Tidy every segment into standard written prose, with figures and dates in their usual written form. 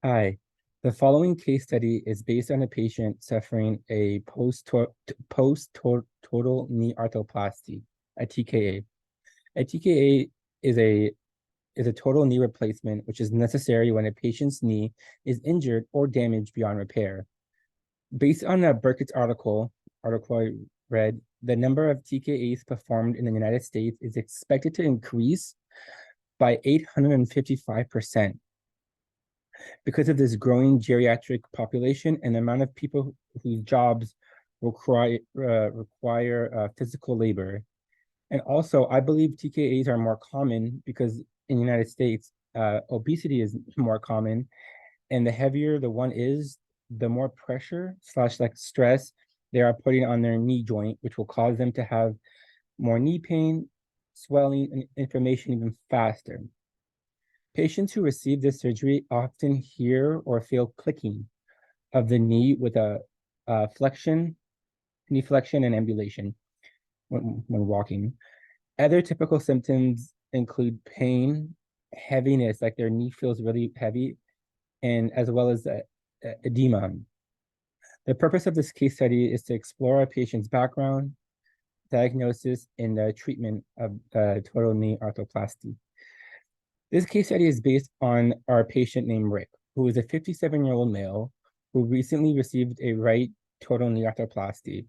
Hi, the following case study is based on a patient suffering a post-total knee arthroplasty, a TKA. A TKA is a is a total knee replacement, which is necessary when a patient's knee is injured or damaged beyond repair. Based on a Burkitt's article I read, the number of TKAs performed in the United States is expected to increase by 855% because of this growing geriatric population and the amount of people whose jobs require physical labor. And also, I believe TKAs are more common because in the United States, obesity is more common, and the heavier the one is, the more pressure slash like stress they are putting on their knee joint, which will cause them to have more knee pain, swelling, and inflammation even faster. Patients who receive this surgery often hear or feel clicking of the knee with a knee flexion and ambulation when walking. Other typical symptoms include pain, heaviness, like their knee feels really heavy, and as well as edema. The purpose of this case study is to explore a patient's background, diagnosis, and the treatment of total knee arthroplasty. This case study is based on our patient named Rick, who is a 57-year-old male who recently received a right total knee arthroplasty.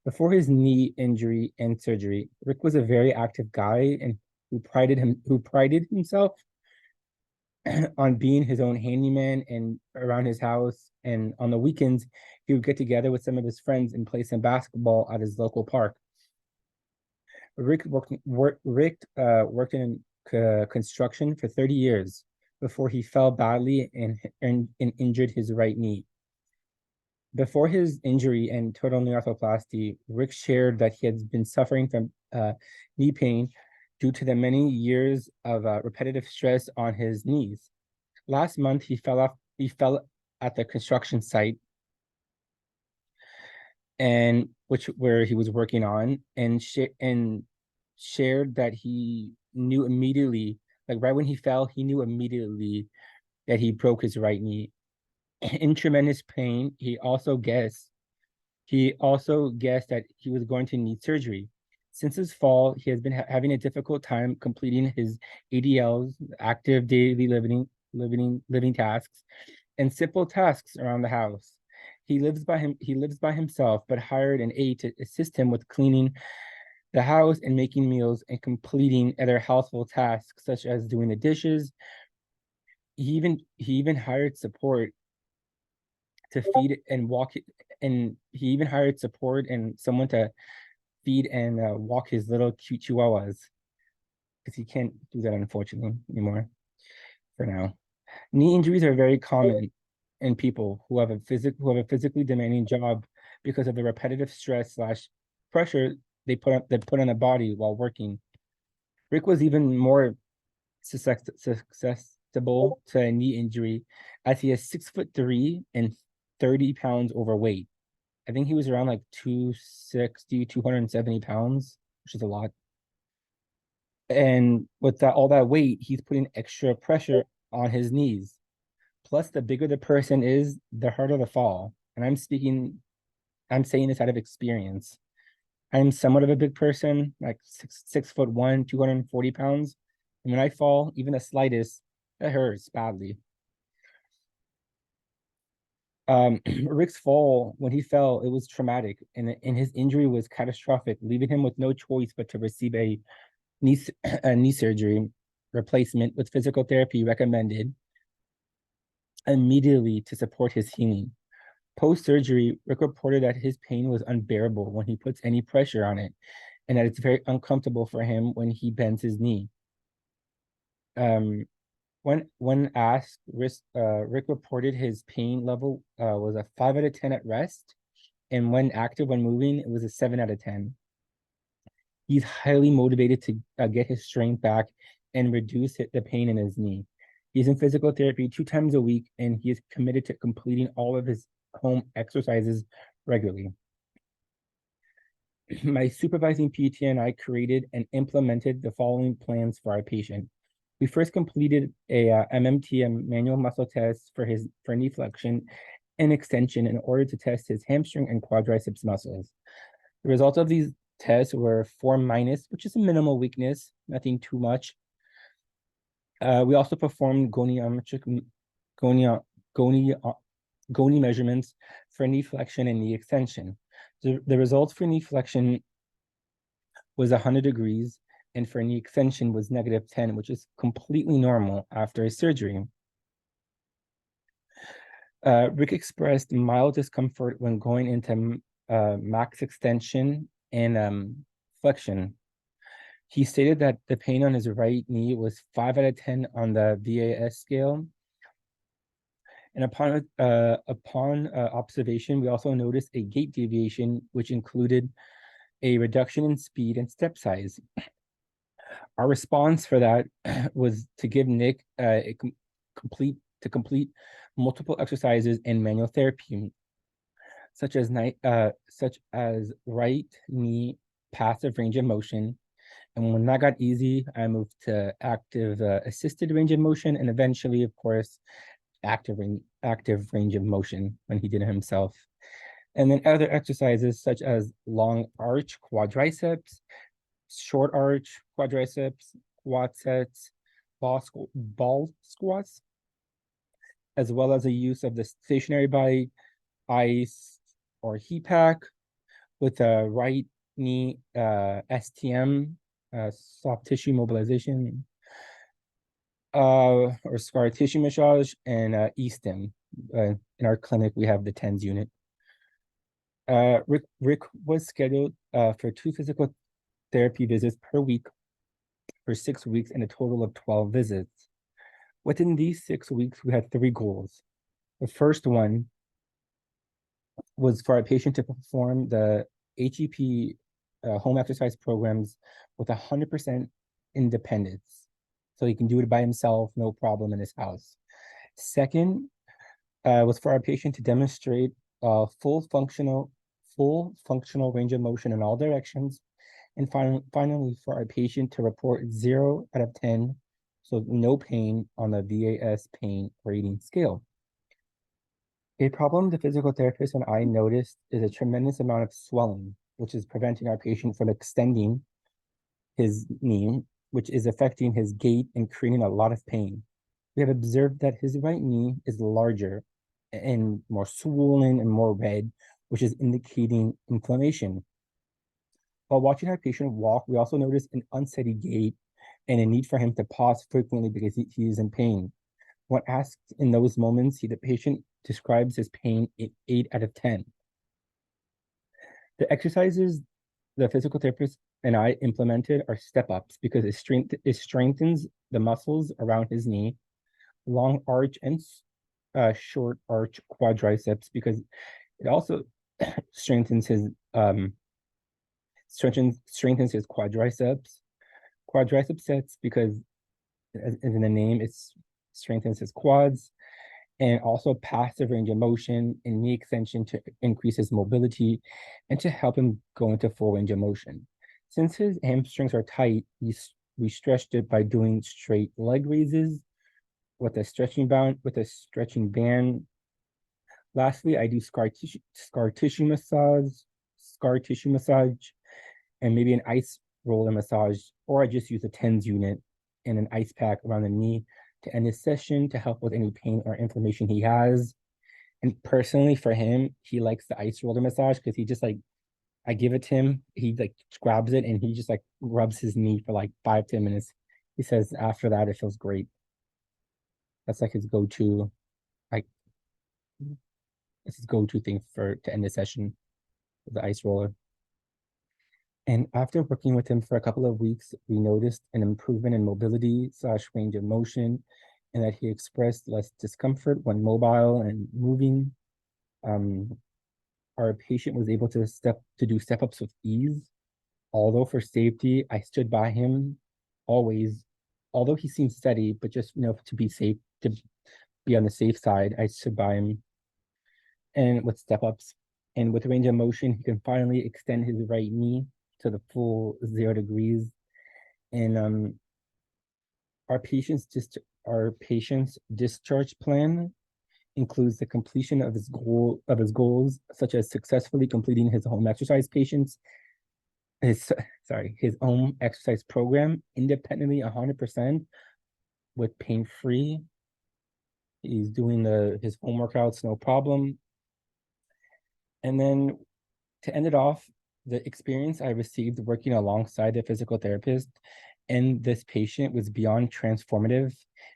Before his knee injury and surgery, Rick was a very active guy and who prided himself on being his own handyman and around his house. And on the weekends, he would get together with some of his friends and play some basketball at his local park. Rick worked in construction for 30 years before he fell badly and injured his right knee. Before his injury and total knee arthroplasty, Rick shared that he had been suffering from knee pain due to the many years of repetitive stress on his knees. Last month, he fell at the construction site and where he was working on and shared that he knew immediately, like right when he fell, he knew immediately that he broke his right knee. In tremendous pain, he also guessed that he was going to need surgery. Since his fall, he has been having a difficult time completing his ADLs, active daily living tasks, and simple tasks around the house. He lives by himself, but hired an aide to assist him with cleaning the house and making meals and completing other household tasks such as doing the dishes. He even hired support to feed and walk it, and he even hired support and someone to feed and walk his little cute chihuahuas because he can't do that unfortunately anymore for now. Knee injuries are very common in people who have a physically demanding job because of the repetitive stress slash pressure they put on the body while working. Rick was even more susceptible to a knee injury as he is 6'3" and 30 pounds overweight. I think he was around like 260, 270 pounds, which is a lot. And with that all that weight, he's putting extra pressure on his knees. Plus, the bigger the person is, the harder the fall. And I'm saying this out of experience. I'm somewhat of a big person, like 6'1", 240 pounds. And when I fall, even the slightest, it hurts badly. Rick's fall, when he fell, it was traumatic, and his injury was catastrophic, leaving him with no choice but to receive a knee surgery replacement with physical therapy recommended immediately to support his healing. Post-surgery, Rick reported that his pain was unbearable when he puts any pressure on it, and that it's very uncomfortable for him when he bends his knee. When asked, Rick reported his pain level was a 5 out of 10 at rest, and when active when moving, it was a 7 out of 10. He's highly motivated to get his strength back and reduce the pain in his knee. He's in physical therapy 2 times a week, and he is committed to completing all of his home exercises regularly. My supervising PT and I created and implemented the following plans for our patient. We first completed a MMT, a manual muscle test for knee flexion and extension in order to test his hamstring and quadriceps muscles. The results of these tests were 4 minus, which is a minimal weakness, nothing too much. We also performed goniometric goni measurements for knee flexion and knee extension. The results for knee flexion was 100 degrees, and for knee extension was -10, which is completely normal after a surgery. Rick expressed mild discomfort when going into max extension and flexion. He stated that the pain on his right knee was 5 out of 10 on the VAS scale. And upon observation, we also noticed a gait deviation, which included a reduction in speed and step size. Our response for that was to give Nick complete multiple exercises and manual therapy, such as right knee passive range of motion. And when that got easy, I moved to active assisted range of motion, and eventually, of course, active range of motion when he did it himself. And then other exercises such as long arch quadriceps, short arch quadriceps, quad sets, ball squats, as well as the use of the stationary bike, ice, or heat pack with a right knee STM, soft tissue mobilization, or scar tissue massage, and E-stim. In our clinic, we have the TENS unit. Rick was scheduled for 2 physical therapy visits per week for 6 weeks and a total of 12 visits. Within these 6 weeks, we had 3 goals. The first one was for our patient to perform the HEP home exercise programs with 100% independence. So he can do it by himself, no problem in his house. Second was for our patient to demonstrate full functional range of motion in all directions. And finally, for our patient to report 0 out of 10, so no pain on the VAS pain rating scale. A problem the physical therapist and I noticed is a tremendous amount of swelling, which is preventing our patient from extending his knee, which is affecting his gait and creating a lot of pain. We have observed that his right knee is larger and more swollen and more red, which is indicating inflammation. While watching our patient walk, we also noticed an unsteady gait and a need for him to pause frequently because he is in pain. When asked in those moments, the patient describes his pain in 8 out of 10. The exercises the physical therapist and I implemented are step-ups because it strengthens the muscles around his knee, long arch and short arch quadriceps because it also strengthens his quadriceps. Quadricep sets because as in the name, it strengthens his quads, and also passive range of motion and knee extension to increase his mobility and to help him go into full range of motion. Since his hamstrings are tight, we stretched it by doing straight leg raises with a stretching band. Lastly, I do scar tissue massage, and maybe an ice roller massage, or I just use a TENS unit and an ice pack around the knee to end his session to help with any pain or inflammation he has. And personally, for him, he likes the ice roller massage because he just I give it to him, he grabs it and he just rubs his knee for 5-10 minutes. He says after that it feels great. That's his go-to, like it's his go-to thing to end the session, the ice roller. And after working with him for a couple of weeks, we noticed an improvement in mobility / range of motion, and that he expressed less discomfort when mobile and moving. Our patient was able to do step-ups with ease. Although for safety, I stood by him always. Although he seemed steady, but just to be safe, to be on the safe side, I stood by him. And with step-ups and with range of motion, he can finally extend his right knee to the full 0 degrees. And Our patient's discharge plan includes the completion of his goals, such as successfully completing his home exercise patients, his his home exercise program independently 100% with pain-free. He's doing his home workouts, no problem. And then to end it off, the experience I received working alongside the physical therapist and this patient was beyond transformative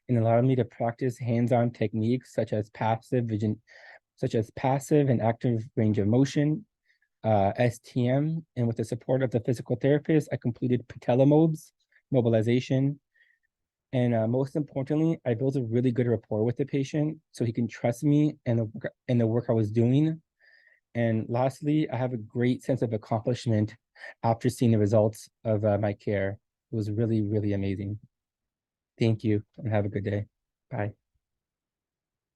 and allowed me to practice hands-on techniques such as passive and active range of motion, STM, and with the support of the physical therapist, I completed patella mobilization, and most importantly, I built a really good rapport with the patient so he can trust me and the work I was doing. And lastly, I have a great sense of accomplishment after seeing the results of my care. It was really, really amazing. Thank you and have a good day. Bye.